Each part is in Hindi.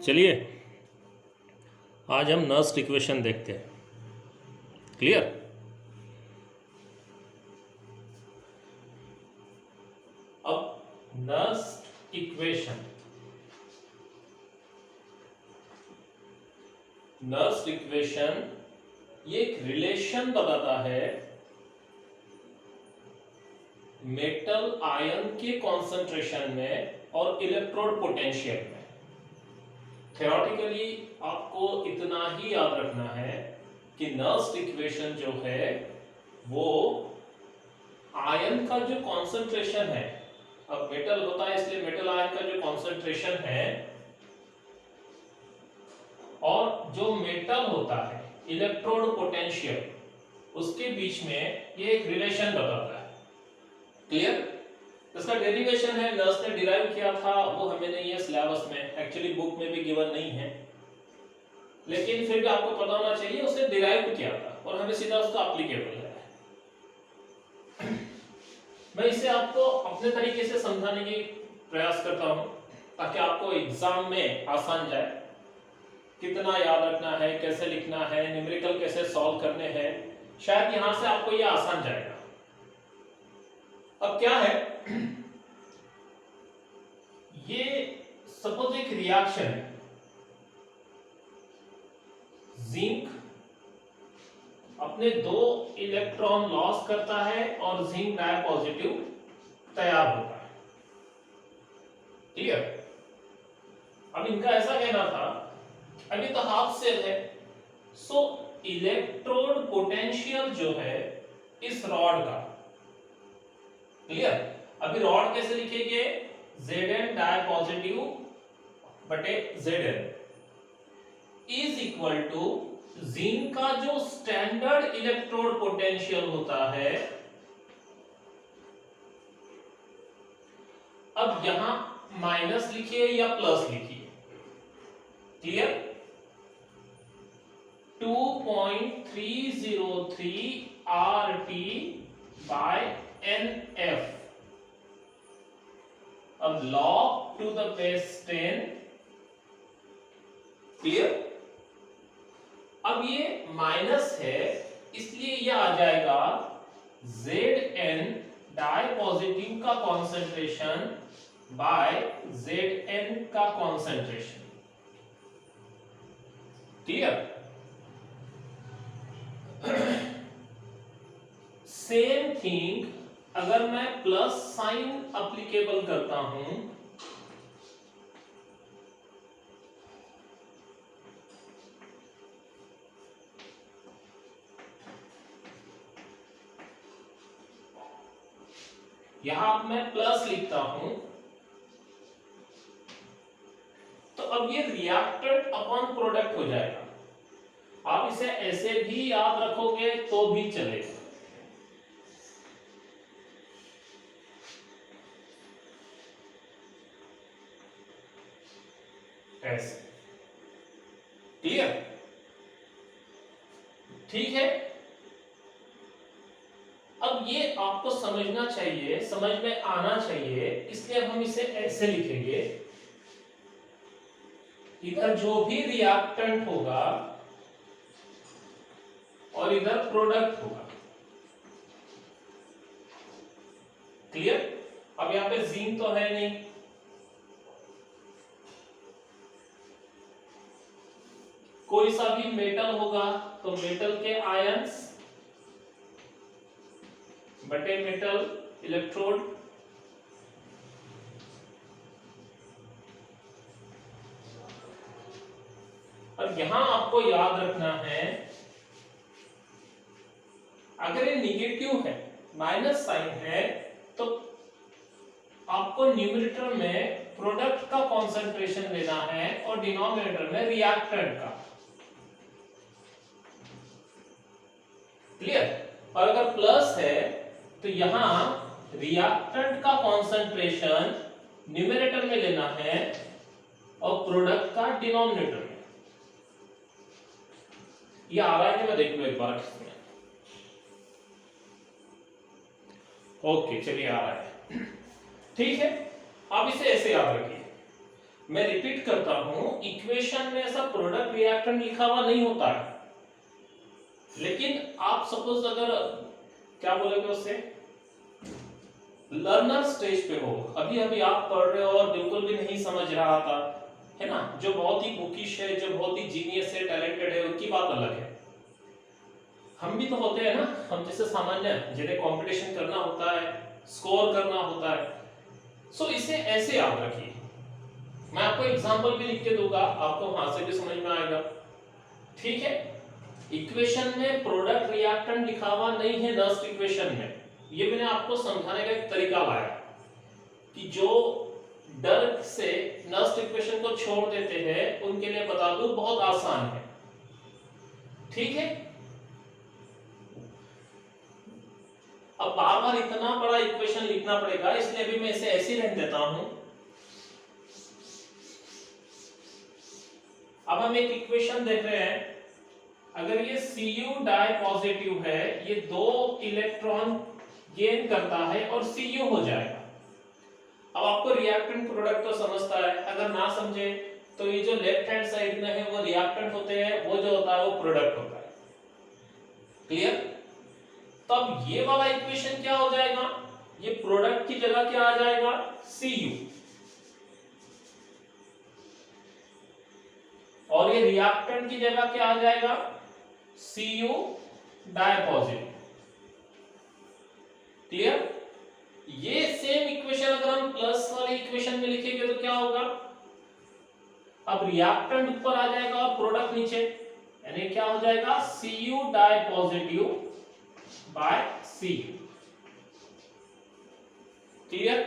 चलिए आज हम नर्स्ट इक्वेशन देखते हैं। क्लियर? अब नर्स्ट इक्वेशन ये एक रिलेशन बताता है मेटल आयन के कॉन्सेंट्रेशन में और इलेक्ट्रोड पोटेंशियल में। थ्योरेटिकली आपको इतना ही याद रखना है कि नर्स्ट इक्वेशन जो है वो आयन का जो कॉन्सेंट्रेशन है, अब मेटल होता है इसलिए मेटल आयन का जो कॉन्सेंट्रेशन है और जो मेटल होता है इलेक्ट्रोड पोटेंशियल, उसके बीच में ये एक रिलेशन बताता है। क्लियर? इसका डेरिवेशन है, नर्स ने डिराइव किया था, वो हमें नहीं है सिलेबस में, एक्चुअली बुक में भी गिवन नहीं है, लेकिन फिर भी आपको पता होना चाहिए उसे डिराइव किया था और हमें सीधा उसका एप्लीकेबल है। मैं इसे आपको अपने तरीके से समझाने की प्रयास करता हूं ताकि आपको एग्जाम में आसान जाए। कितना याद रखना है, कैसे लिखना है, न्यूमेरिकल कैसे सॉल्व करने हैं, शायद यहां से आपको ये आसान जाएगा। अब क्या है, ये सपोज एक रिएक्शन है, जिंक अपने 2 इलेक्ट्रॉन लॉस करता है और जिंक डाई पॉजिटिव तैयार होता है। क्लियर? अब इनका ऐसा कहना था, अभी तो हाफ सेल है, सो इलेक्ट्रोड पोटेंशियल जो है इस रॉड का, क्लियर? अभी रॉड कैसे लिखेंगे, Zn डाई पॉजिटिव बटे Zn is equal to zinc का जो स्टैंडर्ड इलेक्ट्रोड पोटेंशियल होता है। अब यहां माइनस लिखिए या प्लस लिखिए, क्लियर? 2.303 RT by NF, अब log to the base 10, clear? अब ये माइनस है इसलिए ये आ जाएगा Zn डाई पॉजिटिव का कॉन्सेंट्रेशन बाय Zn का कॉन्सेंट्रेशन। क्लियर? सेम थिंग अगर मैं प्लस साइन एप्लीकेबल करता हूं, यहां मैं प्लस लिखता हूं, तो अब ये रिएक्टेंट अपॉन प्रोडक्ट हो जाएगा। आप इसे ऐसे भी याद रखोगे तो भी चलेगा। ऐसे, क्लियर? ठीक है, अब ये आपको समझना चाहिए, समझ में आना चाहिए, इसलिए अब हम इसे ऐसे लिखेंगे, इधर जो भी रिएक्टेंट होगा और इधर प्रोडक्ट होगा। क्लियर? अब यहां पे जिंक तो है नहीं, कोई सा भी मेटल होगा तो मेटल के आयंस बटे मेटल इलेक्ट्रोड, और यहां आपको याद रखना है अगर ये निगेटिव है, माइनस साइन है, तो आपको न्यूमरेटर में प्रोडक्ट का कॉन्सेंट्रेशन लेना है और डिनोमिनेटर में रिएक्टेंट का। क्लियर? और अगर प्लस है तो यहां रिएक्टेंट का कॉन्सेंट्रेशन न्यूमरेटर में लेना है और प्रोडक्ट का डिनोमिनेटर में। ये आ रहा है कि मैं देख लूं एक बार इसमें। ओके, चलिए आ रहा है। ठीक है, अब इसे ऐसे याद रखिए, मैं रिपीट करता हूं, इक्वेशन में ऐसा प्रोडक्ट रिएक्टेंट लिखा हुआ नहीं होता है, लेकिन आप सपोज अगर क्या बोलेंगे उससे, लर्नर स्टेज पे हो, अभी अभी आप पढ़ रहे हो और बिल्कुल भी नहीं समझ रहा था, है ना, जो बहुत ही बुकिश है, जो बहुत ही जीनियस है, टैलेंटेड है, उनकी बात अलग है। हम भी तो होते हैं ना, हम जैसे सामान्य जिन्हें कंपटीशन करना होता है, स्कोर करना होता है। सो इसे ऐसे याद रखिए, मैं आपको एग्जांपल भी लिख के दूंगा, आपको वहां से भी समझ में आएगा, ठीक है। इक्वेशन में प्रोडक्ट रिएक्टेंट लिखा हुआ नहीं है नस्ट इक्वेशन में, ये मैंने आपको समझाने का एक तरीका लाया कि जो डर से नस्ट इक्वेशन को छोड़ देते हैं उनके लिए बता दूं, बहुत आसान है, ठीक है। अब बार बार इतना बड़ा इक्वेशन लिखना पड़ेगा, इसलिए अभी मैं इसे ऐसे ही रख देता हूं। अब हम एक इक्वेशन देख रहे हैं, अगर ये Cu डाई पॉजिटिव है, ये 2 इलेक्ट्रॉन गेन करता है और Cu हो जाएगा। अब आपको रिएक्टेंट प्रोडक्ट तो समझता है, अगर ना समझे तो ये जो लेफ्ट हैंड साइड में है वो रिएक्टेंट होते हैं, वो जो होता है वो प्रोडक्ट होता है, क्लियर। तब ये वाला इक्वेशन क्या हो जाएगा, ये प्रोडक्ट की जगह क्या आ जाएगा, Cu, और ये रिएक्टेंट की जगह क्या आ जाएगा, Cu डाई पॉजिटिव, क्लियर। ये सेम इक्वेशन अगर हम प्लस वाले इक्वेशन में लिखेंगे तो क्या होगा, अब रिएक्टेंट ऊपर आ जाएगा और प्रोडक्ट नीचे, यानी क्या हो जाएगा, Cu di positive by Cu, clear,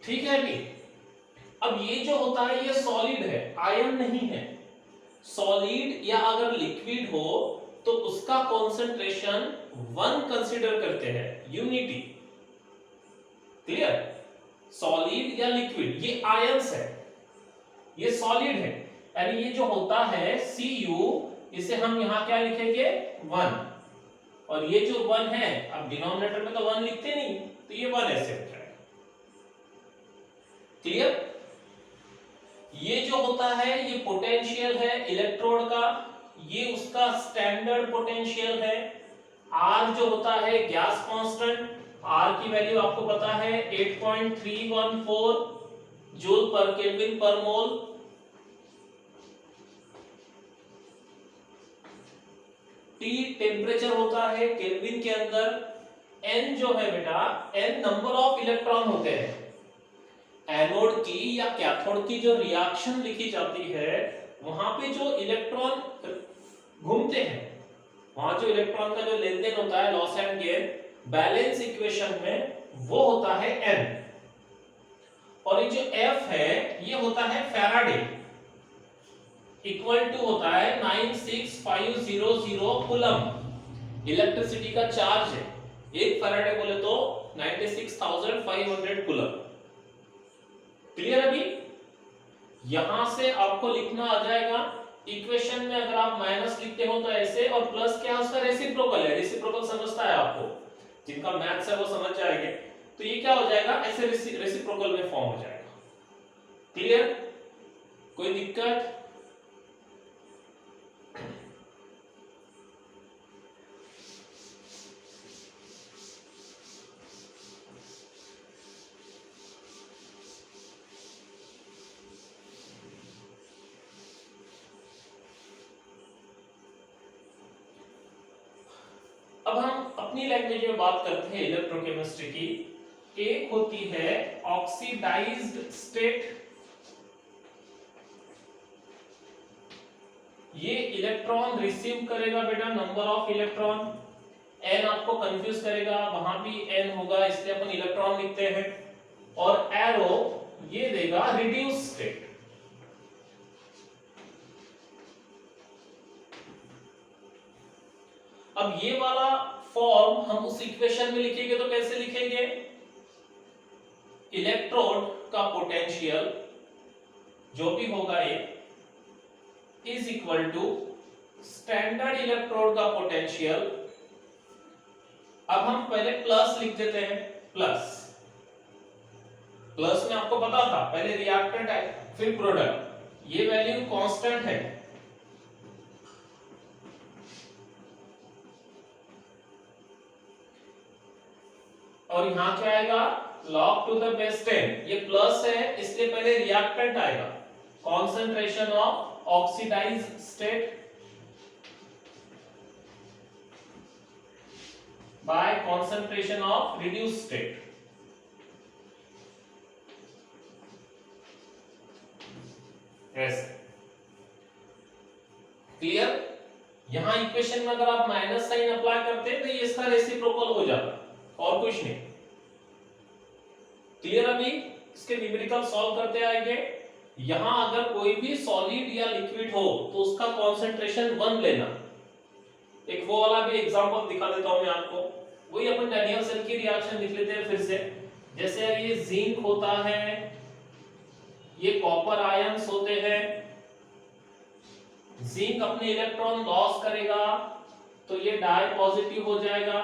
ठीक है अभी। अब ये जो होता है ये सॉलिड है, आयन नहीं है। सॉलिड या अगर लिक्विड हो तो उसका कंसंट्रेशन 1 कंसीडर करते हैं, यूनिटी, क्लियर। सॉलिड या लिक्विड ये आयंस है, ये सॉलिड है, यानी ये जो होता है Cu, इसे हम यहां क्या लिखेंगे, 1, और ये जो 1 है, अब डिनोमिनेटर में तो 1 लिखते नहीं, तो ये 1 ऐसे हो जाएगा, क्लियर। ये जो होता है ये पोटेंशियल है इलेक्ट्रोड का, ये उसका स्टैंडर्ड पोटेंशियल है। R जो होता है गैस कांस्टेंट, R की वैल्यू आपको पता है 8.314 जूल पर केल्विन पर मोल। T टेम्परेचर होता है केल्विन के अंदर। N जो है बेटा, N नंबर ऑफ इलेक्ट्रॉन होते हैं। एनोड की या कैथोड की जो रिएक्शन लिखी जाती है, वहां पे जो इलेक्ट्रॉन घूमते हैं, वहां जो इलेक्ट्रॉन का जो लेन देन होता है, loss and gain, balance equation में वो होता है N, और ये जो F है ये होता है फैराडे, इक्वल टू होता है 96500 कूलम। इलेक्ट्रिसिटी का चार्ज है, एक फैराडे बोले तो 96,500 कूलम, क्लियर। अभी यहां से आपको लिखना आ जाएगा, इक्वेशन में अगर आप माइनस लिखते हो तो ऐसे, और प्लस क्या उसका रेसिप्रोकल है, रेसिप्रोकल समझता है आपको, जिनका मैथ्स है वो समझ जाएंगे। तो ये क्या हो जाएगा, ऐसे रेसिप्रोकल में फॉर्म हो जाएगा, क्लियर, कोई दिक्कत। अब हम अपनी लैंग्वेज में बात करते हैं इलेक्ट्रोकेमिस्ट्री की। एक होती है ऑक्सीडाइज्ड स्टेट, ये इलेक्ट्रॉन रिसीव करेगा बेटा नंबर ऑफ इलेक्ट्रॉन, n आपको कंफ्यूज करेगा, वहां भी n होगा इसलिए अपन इलेक्ट्रॉन लिखते हैं, और एरो ये देगा रिड्यूस स्टेट। अब ये वाला फॉर्म हम उस इक्वेशन में लिखेंगे तो कैसे लिखेंगे, इलेक्ट्रोड का पोटेंशियल जो भी होगा ये is equal to standard electrode का पोटेंशियल। अब हम पहले प्लस लिख देते हैं, प्लस प्लस में आपको पता था पहले रिएक्टेंट है फिर प्रोडक्ट, ये वैल्यू कांस्टेंट है, और यहां क्या आएगा log टू द बेस 10, ये प्लस है इसलिए पहले रिएक्टेंट आएगा, concentration of oxidise state by concentration of reduce state. Clear? यहां इक्वेशन में अगर आप माइनस साइन अप्लाई करते हैं तो ये इसका रेसिप्रोकल हो जाता और कुछ नहीं। क्लियर? अभी इसके न्यूमेरिकल सॉल्व करते आएंगे। यहां अगर कोई भी सॉलिड या लिक्विड हो तो उसका कॉन्सेंट्रेशन 1 लेना। एक वो वाला भी एग्जांपल दिखा देता हूं मैं आपको, वही अपन डैनियल सेल की रिएक्शन लिख लेते हैं फिर से। जैसे ये जिंक होता है, ये कॉपर आयंस होते हैं, जिंक अपने इलेक्ट्रॉन लॉस करेगा तो ये डाई पॉजिटिव हो जाएगा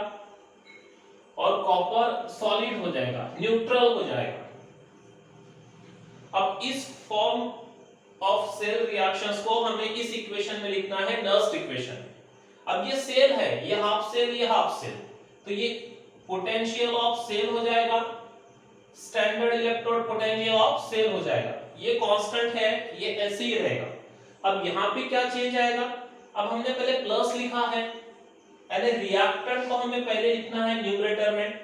और कॉपर सॉलिड हो जाएगा, न्यूट्रल हो जाएगा। अब इस फॉर्म ऑफ सेल रिएक्शंस को हमें इस इक्वेशन में लिखना है, नर्स्ट इक्वेशन। अब ये सेल है, ये हाफ सेल, ये हाफ सेल, तो ये पोटेंशियल ऑफ सेल हो जाएगा, standard electrode potential of cell हो जाएगा। ये कांस्टेंट है, ये ऐसे ही रहेगा। अब यहां पे क्या चेंज आएगा? अब हमने पहले प्लस लिखा है, यानी रिएक्टेंट को हमें पहले लिखना है न्यूमरेटर में,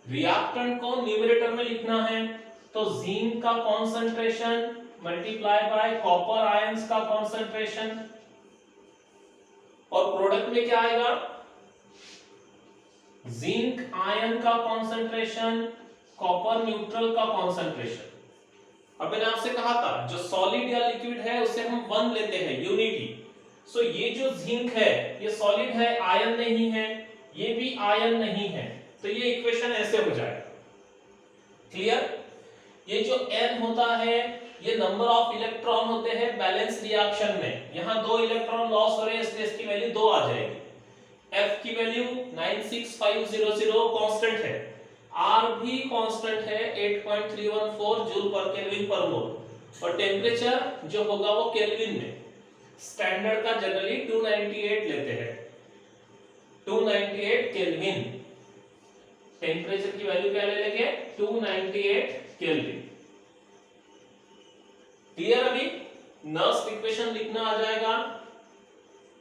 रिएक्टेंट को न्यूमरेटर में लिखना है, तो जिंक का concentration multiply by copper ions का कॉन्सेंट्रेशन, और प्रोडक्ट में क्या आएगा? जिंक आयन का कॉन्सेंट्रेशन, कॉपर न्यूट्रल का कॉन्सेंट्रेशन। अब मैंने आपसे कहा था जो सॉलिड या लिक्विड है उसे हम 1 लेते हैं, यूनिटी। सो ये जो जिंक है ये सॉलिड है, आयन नहीं है, ये भी आयन नहीं है, तो ये इक्वेशन ऐसे हो जाएगा। क्लियर? ये जो n होता है ये नंबर ऑफ इलेक्ट्रॉन होते हैं बैलेंस रिएक्शन में। यहां 2 इलेक्ट्रॉन लॉस हो रहे हैं इसलिए इसकी वैल्यू 2 आ जाएगी। F की वैल्यू 96500 कांस्टेंट है, R भी कांस्टेंट है 8.314 जूल पर केल्विन पर मोल, और टेम्परेचर जो होगा वो केल्विन में। स्टैंडर्ड का जनरली 298 लेते हैं, 298 केल्विन। टेम्परेचर की वैल्यू क्या ले लेंगे? 298 केल्विन। क्लियर? अभी नर्स्ट इक्वेशन लिखना आ जाएगा,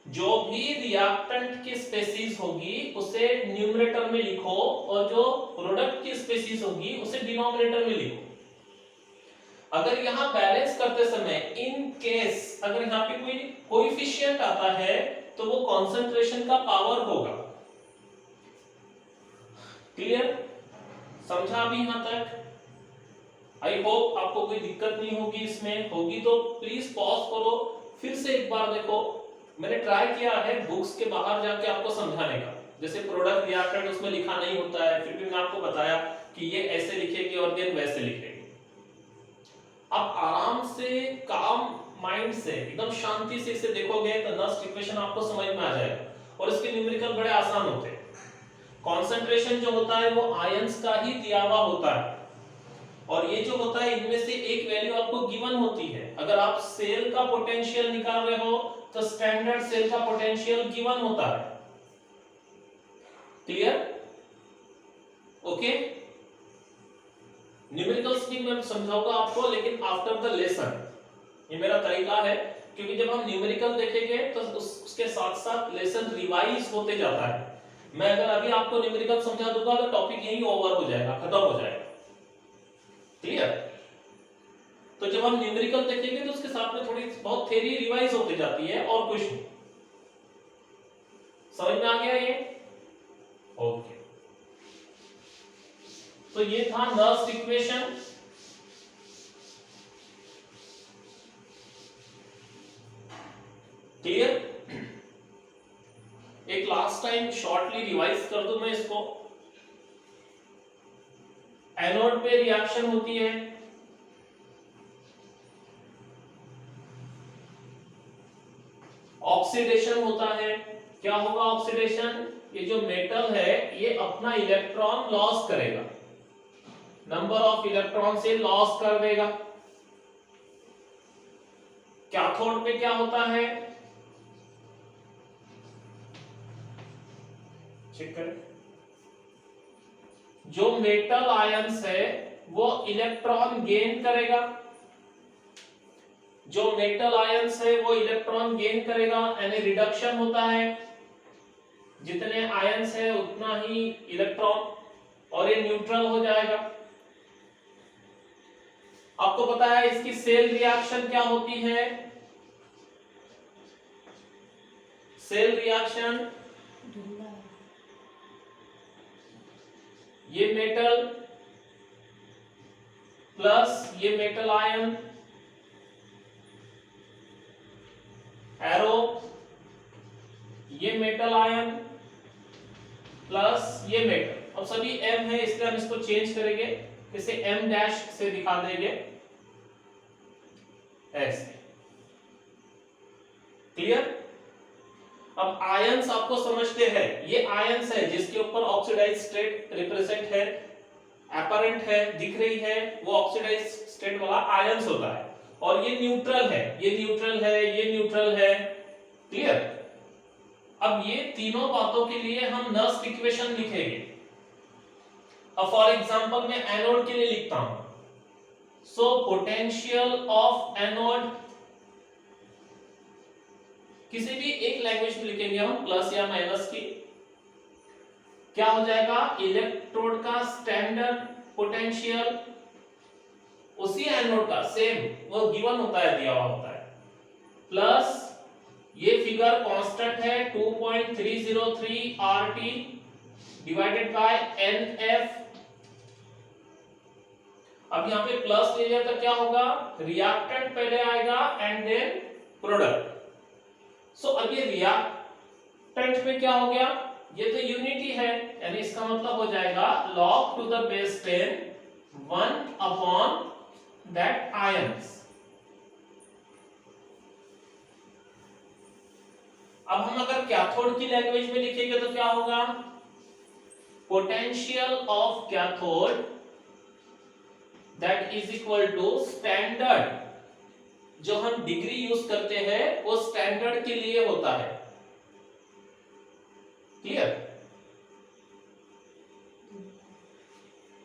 जो भी रिएक्टेंट की स्पेसीज होगी उसे न्यूमरेटर में लिखो और जो प्रोडक्ट की स्पेसीज होगी उसे डिनोमिनेटर में लिखो। अगर यहां बैलेंस करते समय इन केस अगर यहां पे कोई कोएफिशिएंट आता है तो वो कॉन्सेंट्रेशन का पावर होगा। क्लियर? समझा अभी यहां तक? आई होप आपको कोई दिक्कत नहीं होगी इसमें, होगी तो प्लीज पॉज करो, फिर से एक बार देखो। मैंने ट्राई किया है बुक्स के बाहर जाके आपको समझाने का, जैसे प्रोडक्ट रिएक्टेंट उसमें लिखा नहीं होता है, फिर भी मैं आपको बताया कि ये ऐसे लिखेगी और देन वैसे लिखेगी। आप आराम से काम माइंड से एकदम शांति से इसे देखोगे तो नर्स्ट इक्वेशन आपको समझ में आ जाएगा, और इसके न्यूमेरिकल बड़े आसान होते हैं। कॉन्सेंट्रेशन जो होता है वो आयंस का ही दिया हुआ होता है, और ये जो होता है इनमें से एक वैल्यू आपको गिवन होती है। अगर आप सेल का पोटेंशियल निकाल रहे हो तो स्टैंडर्ड सेल का पोटेंशियल गिवन होता है। क्लियर? ओके? न्यूमेरिकल स्कीम में समझाऊंगा आपको, लेकिन आफ्टर द लेसन। ये मेरा तरीका है, क्योंकि जब हम न्यूमेरिकल देखेंगे तो उसके साथ साथ लेसन रिवाइज होते जाता है। मैं अगर अभी आपको न्यूमेरिकल समझा दूंगा तो टॉपिक यहीं ओवर हो जाएगा, खत्म हो जाएगा। क्लियर? तो जब हम न्यूमेरिकल देखेंगे तो उसके साथ में थोड़ी बहुत थ्योरी रिवाइज होती जाती है और कुछ नहीं। समझ में आ गया ये? ओके। तो ये था नर्स्ट इक्वेशन। क्लियर? एक लास्ट टाइम शॉर्टली रिवाइज कर दूं मैं इसको। एनोड पे रिएक्शन होती है, ऑक्सीडेशन होता है, क्या होगा ऑक्सीडेशन, ये जो मेटल है ये अपना इलेक्ट्रॉन लॉस करेगा, नंबर ऑफ इलेक्ट्रॉन से लॉस कर देगा। कैथोड पे क्या होता है, चेक करें, जो मेटल आयंस है वो इलेक्ट्रॉन गेन करेगा, जो मेटल आयंस है वो इलेक्ट्रॉन गेन करेगा, यानी रिडक्शन होता है, जितने आयंस है उतना ही इलेक्ट्रॉन, और ये न्यूट्रल हो जाएगा। आपको पता है इसकी सेल रिएक्शन क्या होती है, सेल रिएक्शन, ये मेटल प्लस ये मेटल आयन, एरो, ये मेटल आयन प्लस ये मेटल, अब सभी m है इसलिए हम इसको चेंज करेंगे, इसे m डैश से दिखा देंगे ऐसे, क्लियर। अब आयंस आपको समझते हैं, ये आयंस है जिसके ऊपर ऑक्सीडाइज्ड स्टेट रिप्रेजेंट है, अपरेंट है, दिख रही है, वो ऑक्सीडाइज्ड स्टेट वाला आयंस होता है, और ये न्यूट्रल है, ये न्यूट्रल है, ये न्यूट्रल है, क्लियर। अब ये तीनों बातों के लिए हम नर्स इक्वेशन लिखेंगे। अब फॉर एग्जांपल मैं एनोड के लिए लिखता हूं, सो पोटेंशियल ऑफ एनोड, किसी भी एक लैंग्वेज में लिखेंगे हम प्लस या माइनस की, क्या हो जाएगा, इलेक्ट्रोड का स्टैंडर्ड पोटेंशियल, उसी एनोड का सेम वो गिवन होता है, दिया हुआ होता है, प्लस ये फिगर कांस्टेंट है 2.303 RT डिवाइडेड बाय NF। अब यहां पे प्लस ले लिया तो क्या होगा, रिएक्टेंट पहले आएगा एंड देन प्रोडक्ट। सो अब ये रिएक्टेंट में क्या हो गया, ये तो यूनिटी है, यानी इसका मतलब हो जाएगा log to the base 10 1 upon that ions. अब हम अगर कैथोड की लैंग्वेज में लिखेंगे तो क्या होगा, potential of cathode that is equal to standard, जो हम डिग्री यूज करते हैं वो स्टैंडर्ड के लिए होता है, क्लियर,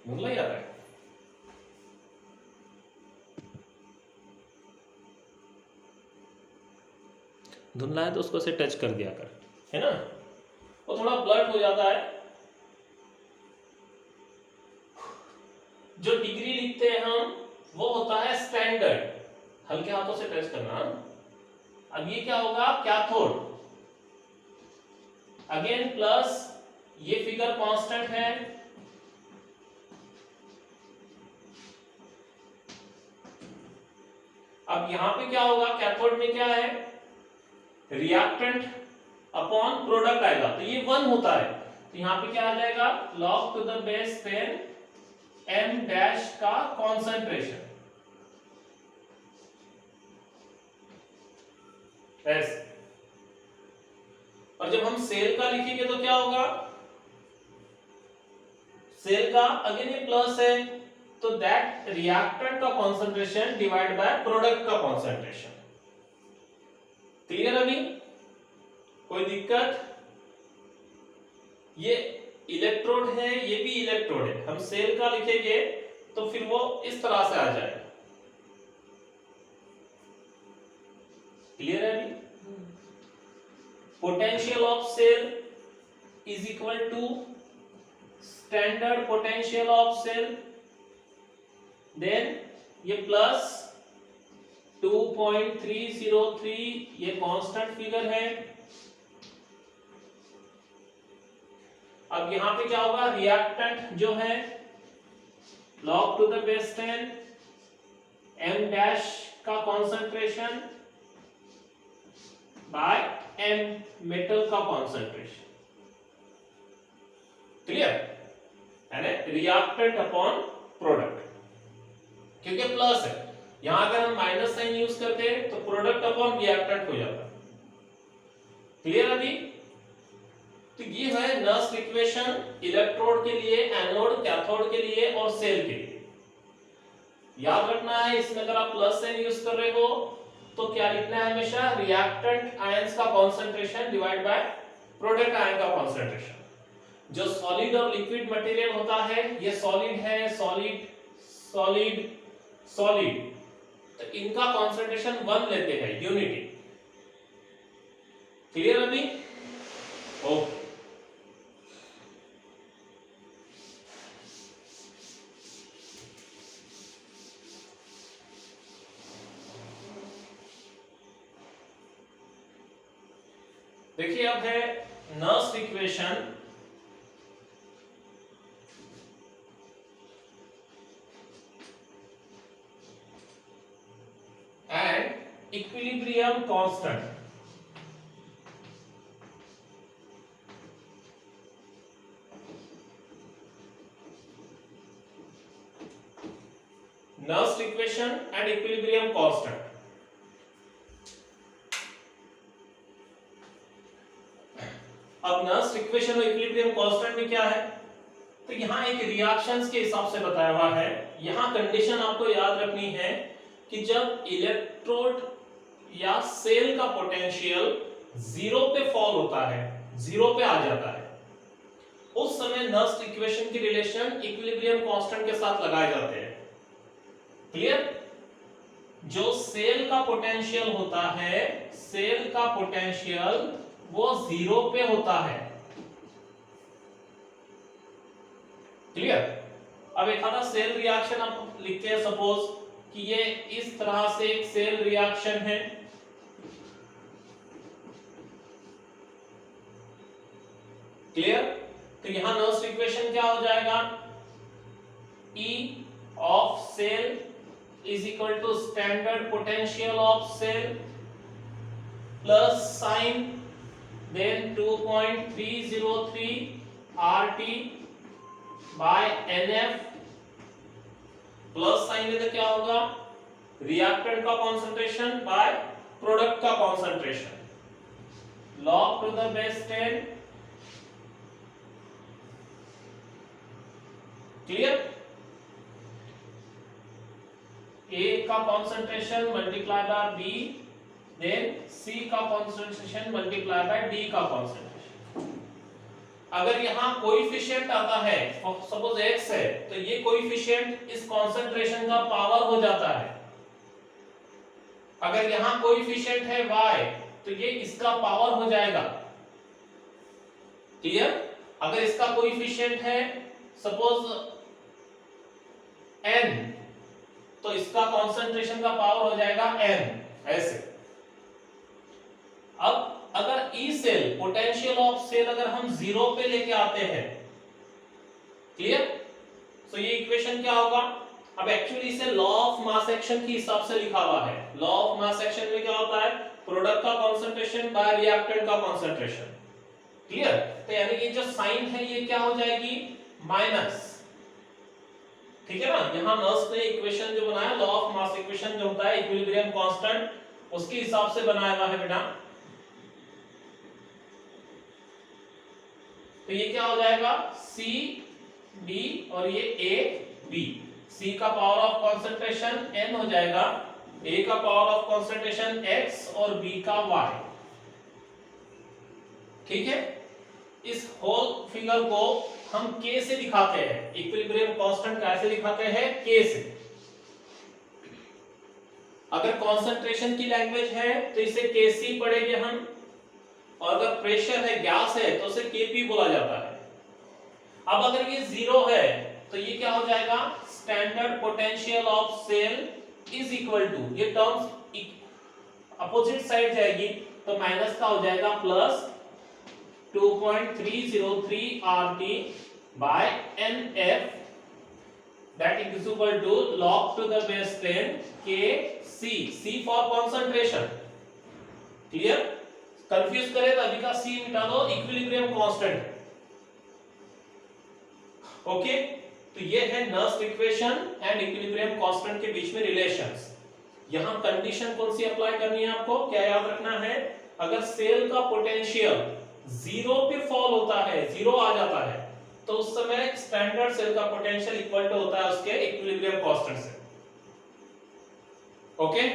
मुझे याद है। धुंधला है तो उसको से टच कर दिया कर, है ना, वो थोड़ा ब्लड हो जाता है। जो डिग्री लिखते हैं हम वो होता है स्टैंडर्ड, हल्के हाथों से टच करना। अब ये क्या होगा, कैथोड, अगेन प्लस, ये फिगर कांस्टेंट है, अब यहां पे क्या होगा, कैथोड में क्या है, रिएक्टेंट अपॉन प्रोडक्ट आएगा, तो ये 1 होता है, तो यहां पे क्या आ जाएगा, log to the base 10 m dash का कॉन्सेंट्रेशन, ऐसे। और जब हम सेल का लिखेंगे तो क्या होगा, सेल का अगेन ये प्लस है, तो दैट रिएक्टेंट का कॉन्सेंट्रेशन डिवाइड बाय प्रोडक्ट का कॉन्सेंट्रेशन, क्लियर। अभी कोई दिक्कत, ये इलेक्ट्रोड है, ये भी इलेक्ट्रोड है, हम सेल का लिखेंगे तो फिर वो इस तरह से आ जाएगा, क्लियर है। अभी potential of cell is equal to standard potential of cell, then ये प्लस 2.303, ये कांस्टेंट फिगर है। अब यहां पे क्या होगा, रिएक्टेंट जो है log to the base 10 m dash का कॉन्सेंट्रेशन बाय m मेटल का कॉन्सेंट्रेशन, क्लियर, यानी रिएक्टेंट अपॉन प्रोडक्ट, क्योंकि प्लस है, यहां अगर हम माइनस साइन यूज करते हैं तो प्रोडक्ट अपॉन रिएक्टेंट हो जाता है, क्लियर। अभी ये है नर्स्ट इक्वेशन इलेक्ट्रोड के लिए, एनोड, कैथोड के लिए और सेल के लिए। याद रखना है इसमें अगर आप प्लस साइन यूज कर रहे हो तो क्या लिखना है हमेशा, रिएक्टेंट आयंस का concentration divide by product ion का कंसंट्रेशन। जो सॉलिड और लिक्विड मटेरियल होता है, ये सॉलिड है, सॉलिड सॉलिड सॉलिड, तो इनका कंसंट्रेशन 1 लेते हैं, यूनिटी। क्लियर अभी? ओके। देखिए अब है Nernst equation and equilibrium constant. Nernst equation and equilibrium constant. अब नर्स्ट इक्वेशन और इक्विलिब्रियम कांस्टेंट में क्या है, तो यहाँ एक रिएक्शंस के हिसाब से बताया हुआ है। यहाँ कंडीशन आपको याद रखनी है कि जब इलेक्ट्रोड या सेल का पोटेंशियल 0 पे फॉल होता है, 0 पे आ जाता है, उस समय नर्स्ट इक्वेशन की रिलेशन इक्विलिब्रियम कांस्टेंट के साथ लगाए जाते हैं। क्लियर? जो सेल का पोटेंशियल होता है, सेल का पोटेंशियल वो 0 पे होता है। क्लियर? अब एक आधा सेल रिएक्शन आप लिखते हैं, सपोज कि ये इस तरह से एक सेल रिएक्शन है। क्लियर? तो यहां नर्स्ट इक्वेशन क्या हो जाएगा, E of cell is equal to standard potential of cell plus sign then 2.303 RT by NF plus sign में क्या होगा, रिएक्टेंट का कंसंट्रेशन बाय प्रोडक्ट का concentration, log to the base 10। Clear? A का concentration multiply by B, then C का कंसंट्रेशन मल्टीप्लाई बाय D का कंसंट्रेशन। अगर यहां कोएफिशिएंट आता है, सपोज X है, तो ये कोएफिशिएंट इस कंसंट्रेशन का पावर हो जाता है। अगर यहां कोएफिशिएंट है Y, तो ये इसका पावर हो जाएगा। क्लियर? अगर इसका कोएफिशिएंट है सपोज N, तो इसका कंसंट्रेशन का पावर हो जाएगा N। ऐसे अब अगर E cell, potential of cell अगर हम 0 पे लेके आते हैं, क्लियर, तो ये इक्वेशन क्या होगा, अब एक्चुअली इसे लॉ ऑफ मास एक्शन के हिसाब से लिखा हुआ है। लॉ ऑफ मास एक्शन में क्या होता है, प्रोडक्ट का कंसंट्रेशन बाय रिएक्टेंट का कंसंट्रेशन। क्लियर? तो यानी कि जो साइन है ये क्या हो जाएगी, माइनस। ठीक है ना? यहां नर्स ने इक्वेशन जो बनाया, लॉ ऑफ मास इक्वेशन जो होता है इक्विलिब्रियम कांस्टेंट, उसके हिसाब से बनाया हुआ है बेटा। तो ये क्या हो जाएगा, C D और ये A B। C का पावर ऑफ कंसंट्रेशन N हो जाएगा, A का पावर ऑफ कंसंट्रेशन X और B का Y। ठीक है? इस होल फिगर को हम K से दिखाते हैं। इक्विलिब्रियम कांस्टेंट कैसे दिखाते हैं, K से। अगर कंसंट्रेशन की लैंग्वेज है तो इसे Kc पढ़ेंगे हम, और अगर प्रेशर है, गैस है, तो उसे Kp बोला जाता है। अब अगर ये 0 है तो ये क्या हो जाएगा, standard potential of cell is equal to, ये टर्म्स अपोजिट साइड जाएगी तो माइनस का हो जाएगा plus 2.303 RT by NF, that is equal to log to the base 10 Kc, C for concentration। Clear? Confuse करे तो अभी का C मिटा दो, इक्विलिब्रियम कांस्टेंट। ओके, तो ये है Nernst equation and equilibrium constant के बीच में रिलेशंस। यहां कंडीशन कौन सी अप्लाई करनी है आपको, क्या याद रखना है, अगर सेल का पोटेंशियल जीरो पे फॉल होता है, जीरो आ जाता है, तो उस समय स्टैंडर्ड सेल का पोटेंशियल इक्वल टू होता है उसके इक्विलिब्रियम कांस्टेंट से। ओके,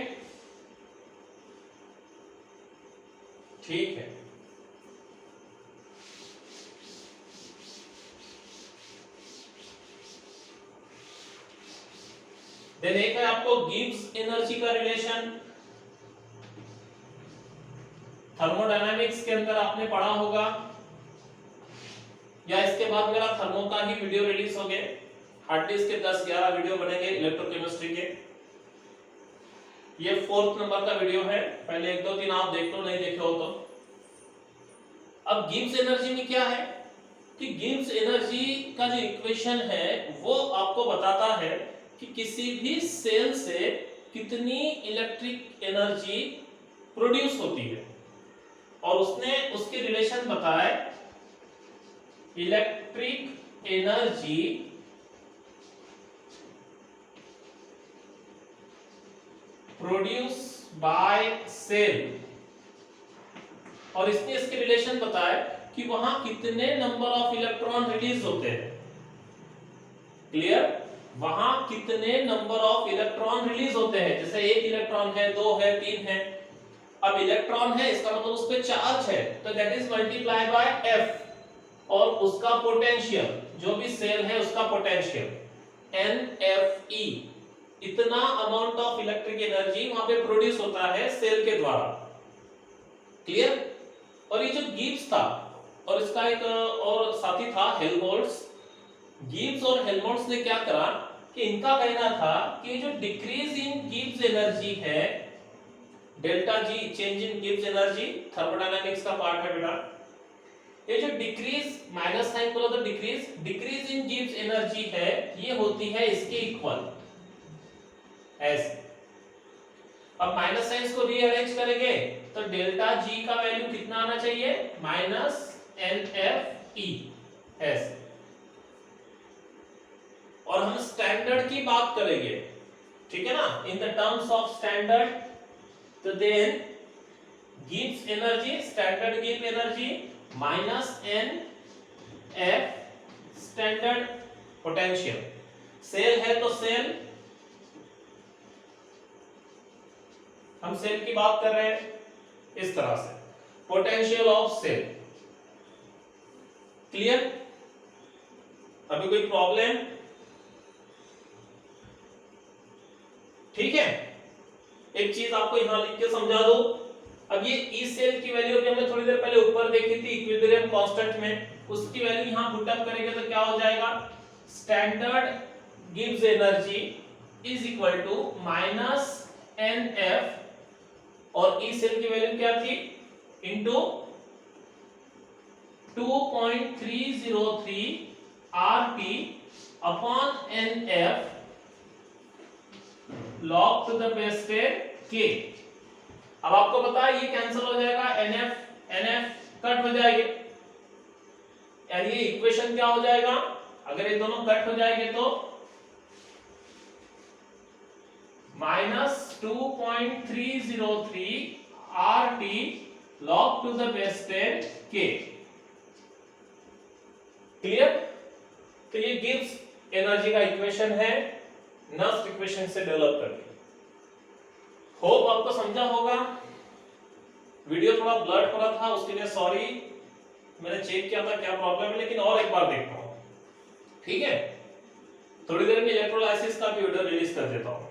ठीक है। देन एक है आपको गिब्स एनर्जी का रिलेशन। थर्मोडायनामिक्स के अंदर आपने पढ़ा होगा, या इसके बाद मेरा थर्मो का ही वीडियो रिलीज हो गए, हार्डली इसके 10-11 वीडियो बनेंगे इलेक्ट्रोकेमिस्ट्री के। ये 4th नंबर का वीडियो है, पहले 1-2-3 आप देख लो, नहीं देखे हो तो। अब गिब्स एनर्जी में क्या है कि गिब्स एनर्जी का जो इक्वेशन है वो आपको बताता है कि किसी भी सेल से कितनी इलेक्ट्रिक एनर्जी प्रोड्यूस होती है, और उसने उसके रिलेशन बताए electric energy produce by cell, और इसने इसके रिलेशन बताए कि वहां कितने नंबर ऑफ इलेक्ट्रॉन रिलीज होते हैं। क्लियर, वहां कितने नंबर ऑफ इलेक्ट्रॉन रिलीज होते हैं, जैसे 1 इलेक्ट्रॉन है, 2 है, 3 है। अब इलेक्ट्रॉन है, इसका मतलब उस पे चार्ज है, तो that is multiply by F, और उसका पोटेंशियल, जो भी सेल है उसका पोटेंशियल NFE, इतना अमाउंट ऑफ इलेक्ट्रिक एनर्जी वहां पे प्रोड्यूस होता है सेल के द्वारा। क्लियर, और ये जो गिब्स था, और इसका एक और साथी था हेल्महोल्ट्ज। गिब्स और हेल्महोल्ट्ज ने क्या करा कि इनका कहना था कि जो डिक्रीज इन गिब्स एनर्जी है, delta G, change in Gibbs energy, thermodynamics का पार्ट है बेटा। ये जो डिक्रीज, माइनस साइन बोलो तो डिक्रीज इन गिब्स एनर्जी है, ये होती है इसके इक्वल ऐसे। अब माइनस साइंस को रीअरेंज करेंगे तो डेल्टा जी का वैल्यू कितना आना चाहिए, माइनस NFE ऐसे। और हम स्टैंडर्ड की बात करेंगे, ठीक है ना, in the terms of standard, तो then Gibbs energy, standard Gibbs energy minus NF standard potential. Cell है तो सेल, हम सेल की बात कर रहे हैं इस तरह से, पोटेंशियल ऑफ सेल। क्लियर, अभी कोई प्रॉब्लम? ठीक है, एक चीज आपको यहां लिख के समझा दो। अब ये ई सेल की वैल्यू भी हमने थोड़ी देर पहले ऊपर देखी थी इक्विलिब्रियम कांस्टेंट में, उसकी वैल्यू यहां पुट अप करेंगे तो क्या हो जाएगा, standard Gibbs energy is equal to minus NF, और ई सेल की वैल्यू क्या थी, into 2.303 RT upon NF log to the base 10 K। अब आपको पता है ये कैंसिल हो जाएगा, NF कट हो जाएंगे, यानी ये इक्वेशन क्या हो जाएगा, अगर ये दोनों कट हो जाएंगे तो minus 2.303 RT log to the base 10 K। Clear, तो ये गिब्स एनर्जी का इक्वेशन है, नस्ट इक्वेशन से डेवलप करके। होप आपको समझा होगा। वीडियो थोड़ा ब्लर हो रहा था, उसके लिए सॉरी, मैंने चेक किया था क्या प्रॉब्लम है, लेकिन और एक बार देखता हूं, ठीक है। थोड़ी देर में इलेक्ट्रोलाइसिस का भी वीडियो रिलीज कर देता हूं।